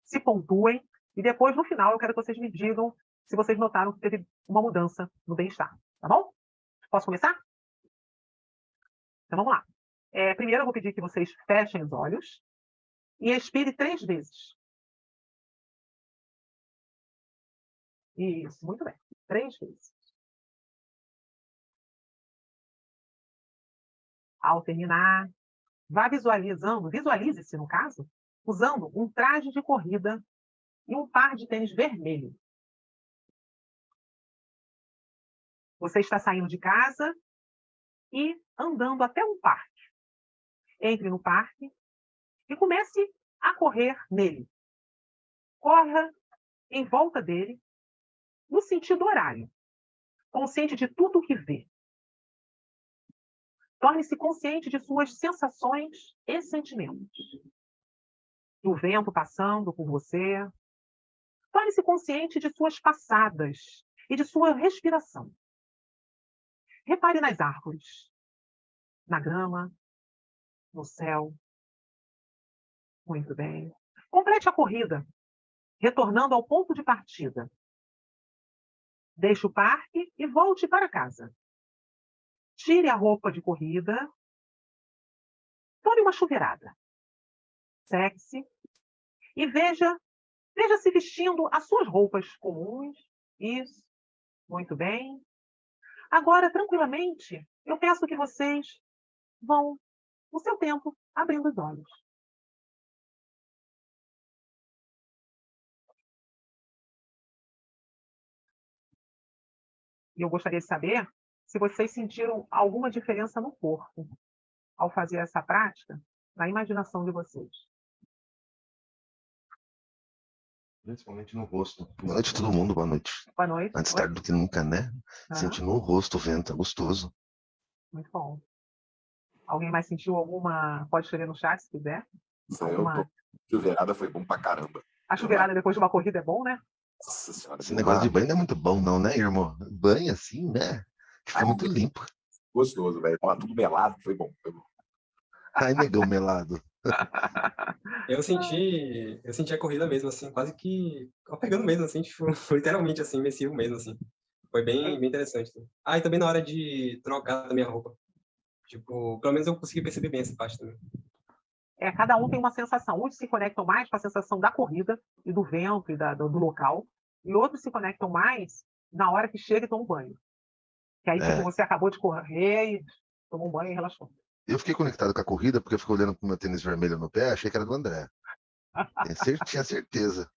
Se pontuem. E depois, no final, eu quero que vocês me digam se vocês notaram que teve uma mudança no bem-estar, tá bom? Posso começar? Então, vamos lá. Primeiro, eu vou pedir que vocês fechem os olhos e expire 3 vezes. Isso, muito bem. 3 vezes. Ao terminar, vá visualize-se, no caso, usando um traje de corrida e um par de tênis vermelho. Você está saindo de casa e andando até um parque. Entre no parque e comece a correr nele. Corra em volta dele, no sentido horário, consciente de tudo o que vê. Torne-se consciente de suas sensações e sentimentos. Do vento passando por você. Torne-se consciente de suas passadas e de sua respiração. Repare nas árvores, na grama, no céu. Muito bem. Complete a corrida, retornando ao ponto de partida. Deixe o parque e volte para casa. Tire a roupa de corrida. Tome uma chuveirada. Seque-se e veja-se vestindo as suas roupas comuns. Isso. Muito bem. Agora, tranquilamente, eu peço que vocês vão, no seu tempo, abrindo os olhos. E eu gostaria de saber se vocês sentiram alguma diferença no corpo ao fazer essa prática, na imaginação de vocês. Principalmente no rosto. Boa noite, todo mundo. Boa noite. Boa noite. Antes Oi? tarde do que nunca, né? Aham, Senti no rosto o vento, é gostoso. muito bom. Alguém mais sentiu alguma? Pode escrever no chat se quiser. Isso aí eu Alguma... tô. Chuveirada foi bom pra caramba. A chuveirada depois de uma corrida é bom, né? Nossa senhora, Esse negócio de banho não é muito bom, não, né, irmão? Banho assim, né? Fica muito limpo. gostoso, velho. Ó, tudo melado, foi bom. Foi bom. Ai, negão melado. Eu senti a corrida mesmo, assim, quase que pegando mesmo, assim, tipo, literalmente, assim, imersivo mesmo, assim. Foi bem interessante. Assim. Ah, e também na hora de trocar a minha roupa. Tipo, pelo menos eu consegui perceber bem essa parte também. Cada um tem uma sensação. Uns se conectam mais com a sensação da corrida e do vento e do local, e outros se conectam mais na hora que chega e toma um banho. Que aí, tipo, É. você acabou de correr e tomou um banho e relaxou. Eu fiquei conectado com a corrida porque eu fiquei olhando pro meu tênis vermelho no pé, achei que era do André. Tinha certeza.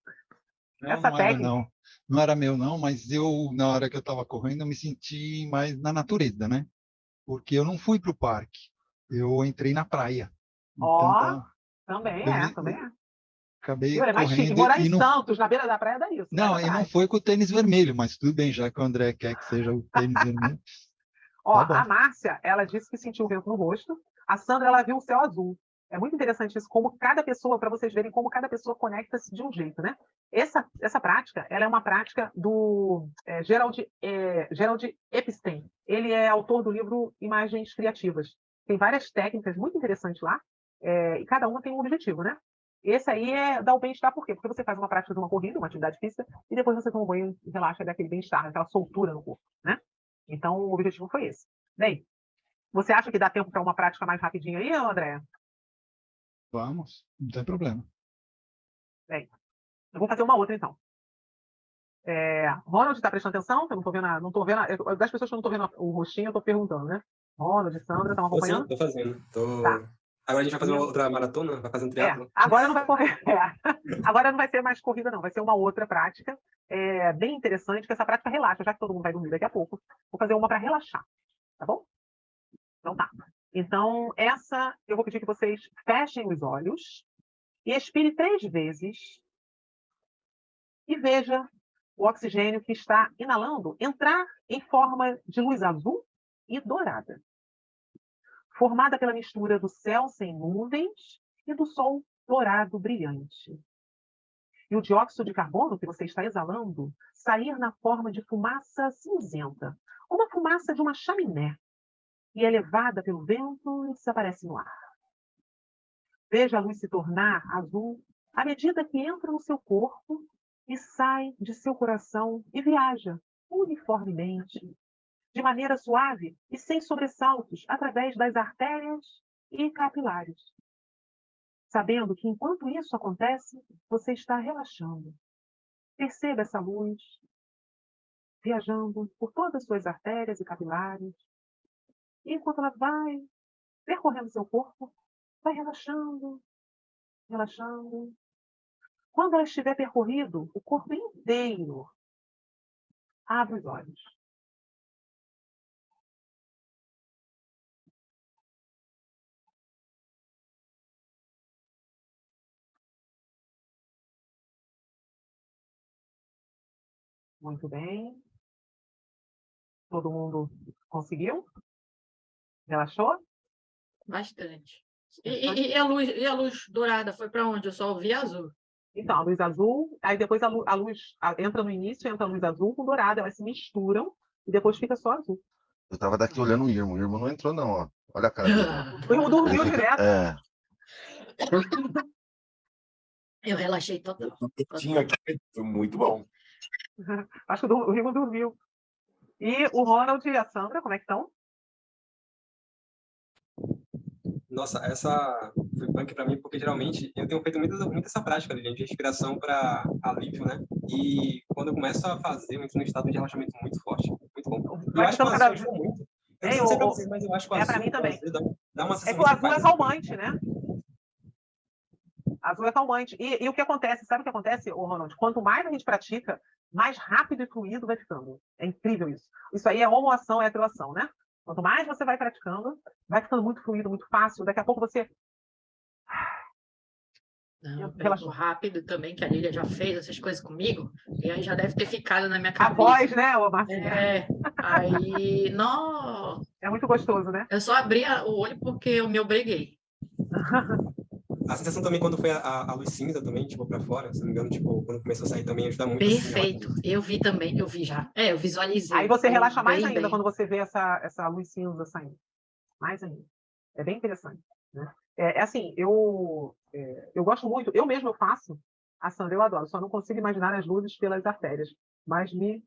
Não, Essa não era técnica. não. Não era meu não, mas eu, na hora que eu estava correndo, eu me senti mais na natureza, né? Porque eu não fui para o parque, eu entrei na praia. Então, Ó, também eu é. E acabei olha, é mais chique. correndo Morar em e não. Santos, na beira da praia, dá isso. Vai Não, pra e não praia. foi com o tênis vermelho, mas tudo bem, já que o André quer que seja o tênis vermelho, Ó, tá a bom. Márcia, ela disse que sentiu o vento no rosto. A Sandra, ela viu o céu azul. É muito interessante isso, como cada pessoa, para vocês verem como cada pessoa conecta-se de um jeito, né? Essa prática, ela é uma prática do Gerald Epstein. Ele é autor do livro Imagens Criativas. Tem várias técnicas muito interessantes lá, e cada uma tem um objetivo, né? Esse aí é dar o bem-estar, por quê? Porque você faz uma prática de uma corrida, uma atividade física, e depois você toma um banho e relaxa daquele bem-estar, daquela soltura no corpo, né? Então, o objetivo foi esse. Bem, você acha que dá tempo para uma prática mais rapidinha aí, André? Vamos, não tem problema. Bem, eu vou fazer uma outra, então. Ronald, está prestando atenção? Eu não estou vendo, não tô vendo das pessoas que eu não estou vendo o rostinho, eu estou perguntando, né? Ronald, Sandra, estão acompanhando? Tô fazendo. Tá. Agora a gente vai fazer uma outra maratona? Vai fazer um triatlo? Agora não vai correr. Agora não vai ser mais corrida, não. Vai ser uma outra prática. Bem interessante, que essa prática relaxa, já que todo mundo vai dormir daqui a pouco. Vou fazer uma para relaxar, tá bom? Então tá. Então, essa eu vou pedir que vocês fechem os olhos e expire 3 vezes e veja o oxigênio que está inalando entrar em forma de luz azul e dourada, formada pela mistura do céu sem nuvens e do sol dourado brilhante. E o dióxido de carbono que você está exalando sair na forma de fumaça cinzenta, como a fumaça de uma chaminé, e é levada pelo vento e desaparece no ar. Veja a luz se tornar azul à medida que entra no seu corpo e sai de seu coração e viaja uniformemente, de maneira suave e sem sobressaltos, através das artérias e capilares. Sabendo que enquanto isso acontece, você está relaxando. Perceba essa luz viajando por todas as suas artérias e capilares. E enquanto ela vai percorrendo seu corpo, vai relaxando, relaxando. Quando ela estiver percorrido o corpo inteiro, abre os olhos. Muito bem. Todo mundo conseguiu? Relaxou? Bastante. E a luz dourada foi para onde? Eu só ouvi azul. Então, a luz azul, aí depois a luz entra no início, entra a luz azul com dourada, elas se misturam e depois fica só azul. Eu tava daqui olhando o Irmo. O Irmo não entrou, não, ó. Olha a cara dele. O irmão dormiu Ele fica- direto. Eu relaxei total. Tinha aqui, foi muito bom. Acho que o irmão dormiu. E o Ronald e a Sandra, como é que estão? Nossa, essa foi punk pra mim, porque geralmente eu tenho feito muito essa prática de respiração para alívio, né? E quando eu começo a fazer, eu entro num estado de relaxamento muito forte, muito bom. E eu Vai acho que o ficando azul cada ajuda muito. Eu Ei, não sei pra vocês, mas eu acho que o azul, pra mim também. o azul dá uma É sensação que o de azul é paz. calmante, né? Azul é calmante. E o que acontece? Sabe o que acontece, Ronald? Quanto mais a gente pratica, mais rápido e fluido vai ficando. É incrível isso. Isso aí é homoação, é heteroação, né? Quanto mais você vai praticando, vai ficando muito fluido, muito fácil. Daqui a pouco você Não, eu Relaxa. pego rápido também, que a Lília já fez essas coisas comigo, e aí já deve ter ficado na minha A cabeça. voz, né, ô Marcinha? É, aí, não, É muito gostoso, né? eu só abri o olho porque eu me obriguei. A sensação também quando foi a luz cinza também, tipo, pra fora, se não me engano, tipo, quando começou a sair também, ajuda muito assim, Perfeito, eu vi também, eu vi já. É, eu visualizei. Aí você relaxa mais bem, ainda bem. quando você vê essa luz cinza saindo. Mais ainda. É bem interessante, né? Assim, eu gosto muito, eu mesmo eu faço, a Sandra eu adoro, só não consigo imaginar as luzes pelas artérias, mas me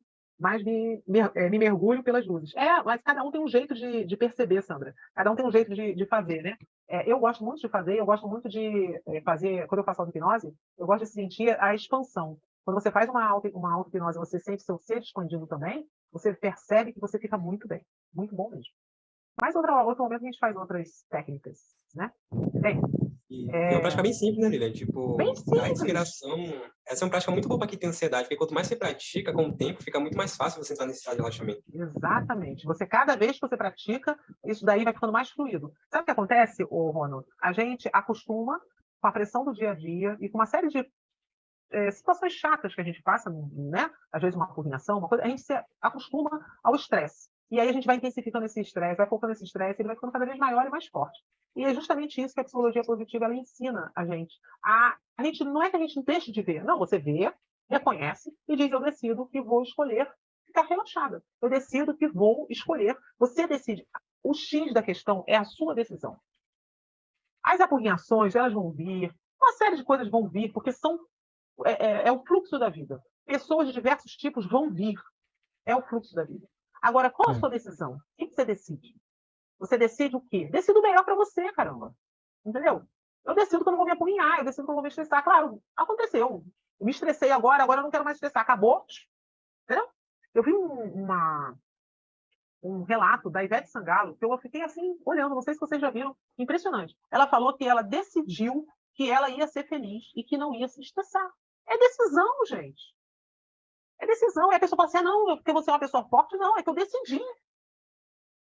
mergulho pelas luzes. Mas cada um tem um jeito de perceber, Sandra. Cada um tem um jeito de fazer, né? Eu gosto muito de fazer, eu gosto muito de fazer, quando eu faço auto-hipnose, eu gosto de sentir a expansão. Quando você faz uma auto-hipnose, você sente seu ser expandindo também, você percebe que você fica muito bem, muito bom mesmo. Mas outro momento a gente faz outras técnicas, né? Bem, E é uma prática bem simples, né, Lilian? bem Tipo, a simples. respiração, essa é uma prática muito boa para quem tem ansiedade, porque quanto mais você pratica, com o tempo, fica muito mais fácil você entrar nesse estado de relaxamento. Exatamente. Cada vez que você pratica, isso daí vai ficando mais fluido. Sabe o que acontece, Ronald? A gente acostuma com a pressão do dia a dia e com uma série de situações chatas que a gente passa, né? Às vezes uma apurrinhação, uma coisa, a gente se acostuma ao estresse. E aí a gente vai intensificando esse estresse, vai focando esse estresse, ele vai ficando cada vez maior e mais forte. E é justamente isso que a psicologia positiva ela ensina a gente. A gente não é que a gente deixe de ver, não, você vê, reconhece e diz: eu decido que vou escolher ficar relaxada. Eu decido que vou escolher. Você decide. O X da questão é a sua decisão. As apurrinhações, elas vão vir, uma série de coisas vão vir, porque é o fluxo da vida. Pessoas de diversos tipos vão vir. É o fluxo da vida. Agora, qual a sua decisão? O que você decide? Você decide o quê? Decide o melhor para você, caramba. Entendeu? Eu decido que eu não vou me apurrinhar, eu decido que eu não vou me estressar. Claro, aconteceu. Eu me estressei agora eu não quero mais estressar. Acabou. Entendeu? Eu vi um relato da Ivete Sangalo, que eu fiquei assim, olhando, não sei se vocês já viram, impressionante. Ela falou que ela decidiu que ela ia ser feliz e que não ia se estressar. É decisão, gente. É decisão. E a pessoa fala assim: não, porque você é uma pessoa forte. Não, é que eu decidi.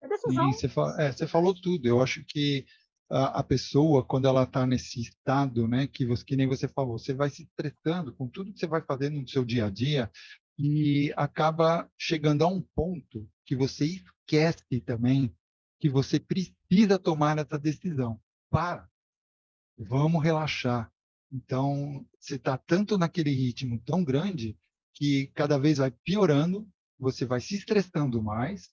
É decisão. Sim, você falou tudo. Eu acho que a pessoa, quando ela está nesse estado, né, que nem você falou, você vai se estressando com tudo que você vai fazendo no seu dia a dia e acaba chegando a um ponto que você esquece também que você precisa tomar essa decisão. Vamos relaxar. Então, você está tanto naquele ritmo tão grande que cada vez vai piorando, você vai se estressando mais,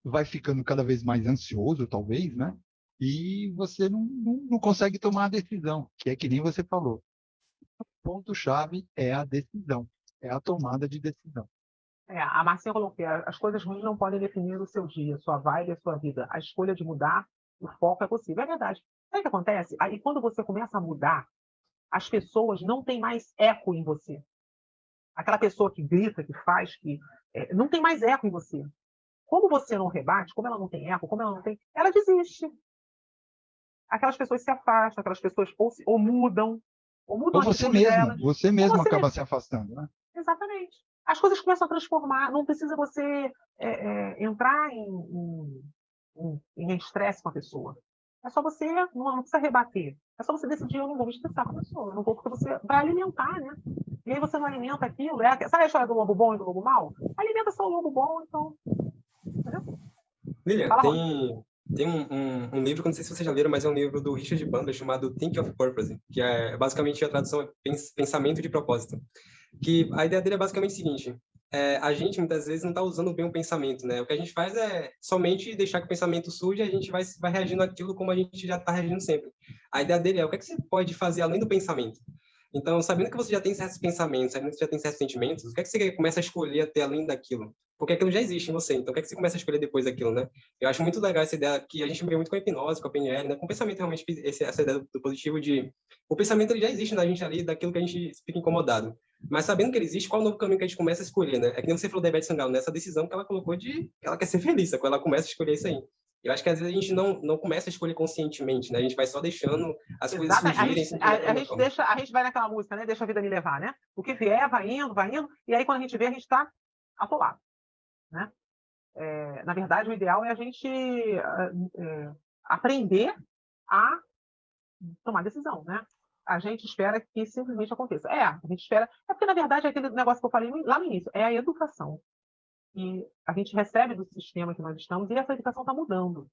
vai ficando cada vez mais ansioso, talvez, né? E você não consegue tomar a decisão, que é que nem você falou. O ponto-chave é a decisão, é a tomada de decisão. A Marcinha colocou que as coisas ruins não podem definir o seu dia, sua vibe, a sua vida. A escolha de mudar, o foco é possível. É verdade. Sabe o que acontece? Aí, quando você começa a mudar, as pessoas não têm mais eco em você. Aquela pessoa que grita, que faz, não tem mais eco em você. Como você não rebate, como ela não tem eco, como ela não tem, ela desiste. Aquelas pessoas se afastam, aquelas pessoas ou mudam Ou a atitude delas. você Ou mesmo você acaba mesmo. se afastando, né? Exatamente. As coisas começam a transformar. Não precisa você entrar em estresse com a pessoa. É só você, não precisa rebater. É só você decidir: eu não vou me estressar com a pessoa. Eu não vou, porque você vai alimentar, né? E aí você não alimenta aquilo. Sabe a história do lobo bom e do lobo mau? Alimenta só o lobo bom, então. Entendeu? Lilian, Fala, tem um livro que eu não sei se vocês já leram, mas é um livro do Richard Bandler chamado Think of Purpose, que é basicamente a tradução é pensamento de propósito. Que a ideia dele é basicamente o seguinte: a gente muitas vezes não está usando bem o pensamento, né? O que a gente faz é somente deixar que o pensamento surja e a gente vai reagindo àquilo como a gente já está reagindo sempre. A ideia dele é o que você pode fazer além do pensamento. Então, sabendo que você já tem certos pensamentos, sabendo que você já tem certos sentimentos, o que é que você começa a escolher até além daquilo? Porque aquilo já existe em você, então o que é que você começa a escolher depois daquilo, né? Eu acho muito legal essa ideia que a gente vê muito com a hipnose, com a PNL, né? Com o pensamento realmente, essa ideia do positivo de... O pensamento ele já existe na gente ali, daquilo que a gente fica incomodado. Mas sabendo que ele existe, qual é o novo caminho que a gente começa a escolher, né? É que nem você falou da Ivete Sangalo, né? Essa decisão que ela colocou de... Ela quer ser feliz, quando ela começa a escolher isso aí. Eu acho que às vezes a gente não começa a escolher conscientemente, né? A gente vai só deixando as coisas surgirem. A gente vai naquela música, né? Deixa a vida me levar, né? O que vier, vai indo, e aí quando a gente vê, a gente está atolado, né? Na verdade, o ideal é a gente aprender a tomar decisão, né? a gente espera que simplesmente aconteça. A gente espera. É porque, na verdade, é aquele negócio que eu falei lá no início, é a educação. E a gente recebe do sistema que nós estamos, e essa educação está mudando.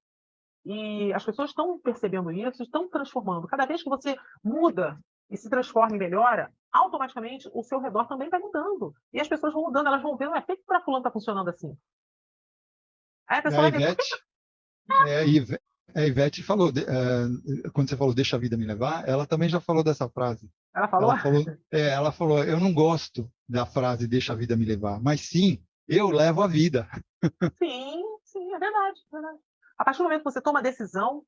E as pessoas estão percebendo isso, estão transformando. Cada vez que você muda e se transforma e melhora, automaticamente o seu redor também vai mudando. E as pessoas vão mudando, elas vão vendo, por que para fulano está funcionando assim? Aí a pessoa vai ver, Ivete, a Ivete falou, quando você falou deixa a vida me levar, ela também já falou dessa frase. Ela falou? Ela falou, eu não gosto da frase deixa a vida me levar, mas sim, eu levo a vida. Sim, é verdade, é verdade. A partir do momento que você toma a decisão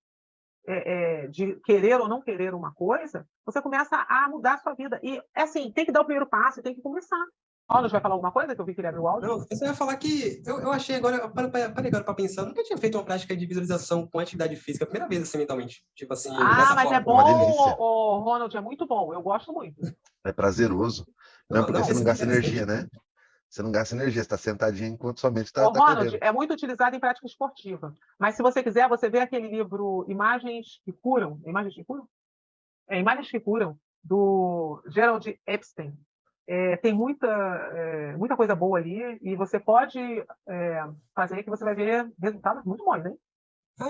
de querer ou não querer uma coisa, você começa a mudar a sua vida. E, assim, tem que dar o primeiro passo, tem que começar. Ronald, vai falar alguma coisa que eu vi que ele abriu o áudio? Não, eu só ia falar que eu achei agora, parei agora para pensar, eu nunca tinha feito uma prática de visualização com atividade física, a primeira vez assim, mentalmente. Tipo assim, dessa mas forma. é bom, Ronald, é muito bom, eu gosto muito. É prazeroso. Não, porque você não gasta energia, né? né? Você não gasta energia, você está sentadinho enquanto sua mente está Ronald, correndo. é muito utilizado em prática esportiva. Mas se você quiser, você vê aquele livro Imagens que Curam. Imagens que Curam? Imagens que Curam, do Gerald Epstein. Tem muita coisa boa ali, e você pode fazer que você vai ver resultados muito bons, né?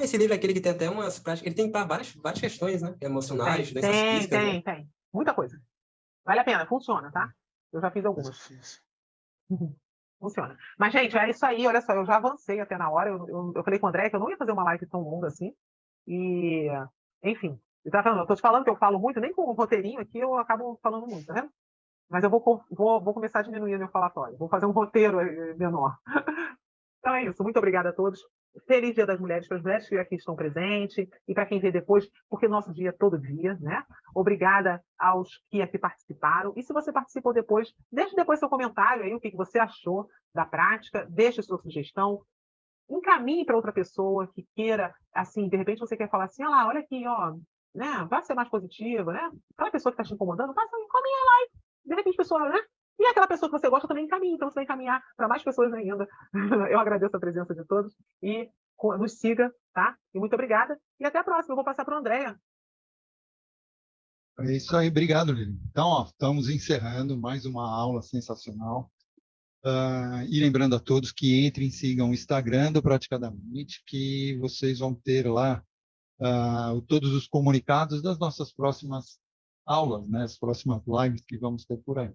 Esse livro é aquele que tem até umas práticas, ele tem para várias questões, né? Emocionais, doenças físicas. Tem. Muita coisa. Vale a pena, funciona, tá? Eu já fiz algumas. Funciona. Mas, gente, é isso aí, olha só, eu já avancei até na hora, eu falei com o André que eu não ia fazer uma live tão longa assim, e, enfim, eu tô te falando que eu falo muito, nem com o roteirinho aqui eu acabo falando muito, tá vendo? Mas eu vou começar a diminuir meu falatório, vou fazer um roteiro menor. Então é isso, muito obrigada a todos. Feliz Dia das Mulheres para as mulheres que aqui estão presentes e para quem vê depois, porque nosso dia é todo dia, né? Obrigada aos que aqui participaram. E se você participou depois, deixe depois seu comentário aí, o que você achou da prática, deixe sua sugestão, encaminhe para outra pessoa que queira, assim, de repente você quer falar assim, olha aqui, né? Vai ser mais positiva, né? Aquela pessoa que está te incomodando, faça encaminha a live. De repente, pessoa, né? E aquela pessoa que você gosta também encaminha, então você vai encaminhar para mais pessoas ainda. Eu agradeço a presença de todos e nos siga, tá? E muito obrigada. E até a próxima. Eu vou passar para a Andréia. É isso aí, obrigado, Lili. Então, estamos encerrando mais uma aula sensacional. E lembrando a todos que entrem e sigam o Instagram do Praticadamente, que vocês vão ter lá todos os comunicados das nossas próximas aulas, né? As próximas lives que vamos ter por aí.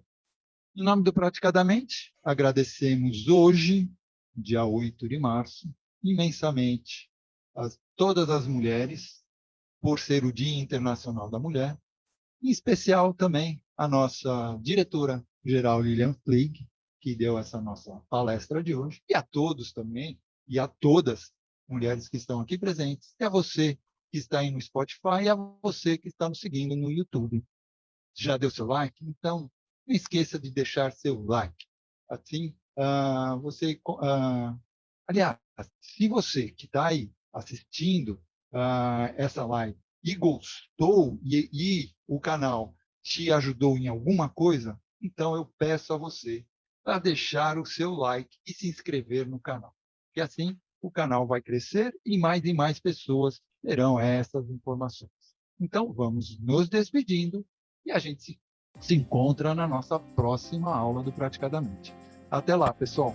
Em nome do Praticadamente, agradecemos hoje, dia 8 de março, imensamente a todas as mulheres, por ser o Dia Internacional da Mulher, em especial também a nossa diretora-geral Lilian Flieg, que deu essa nossa palestra de hoje, e a todos também, e a todas mulheres que estão aqui presentes, e a você que está aí no Spotify, e a você que está nos seguindo no YouTube. Já deu seu like? Então, não esqueça de deixar seu like. Assim, aliás, se você que está aí assistindo essa live e gostou e o canal te ajudou em alguma coisa, então eu peço a você para deixar o seu like e se inscrever no canal. Porque assim o canal vai crescer e mais pessoas terão essas informações. Então, vamos nos despedindo e a gente se encontra na nossa próxima aula do Praticadamente. Até lá, pessoal!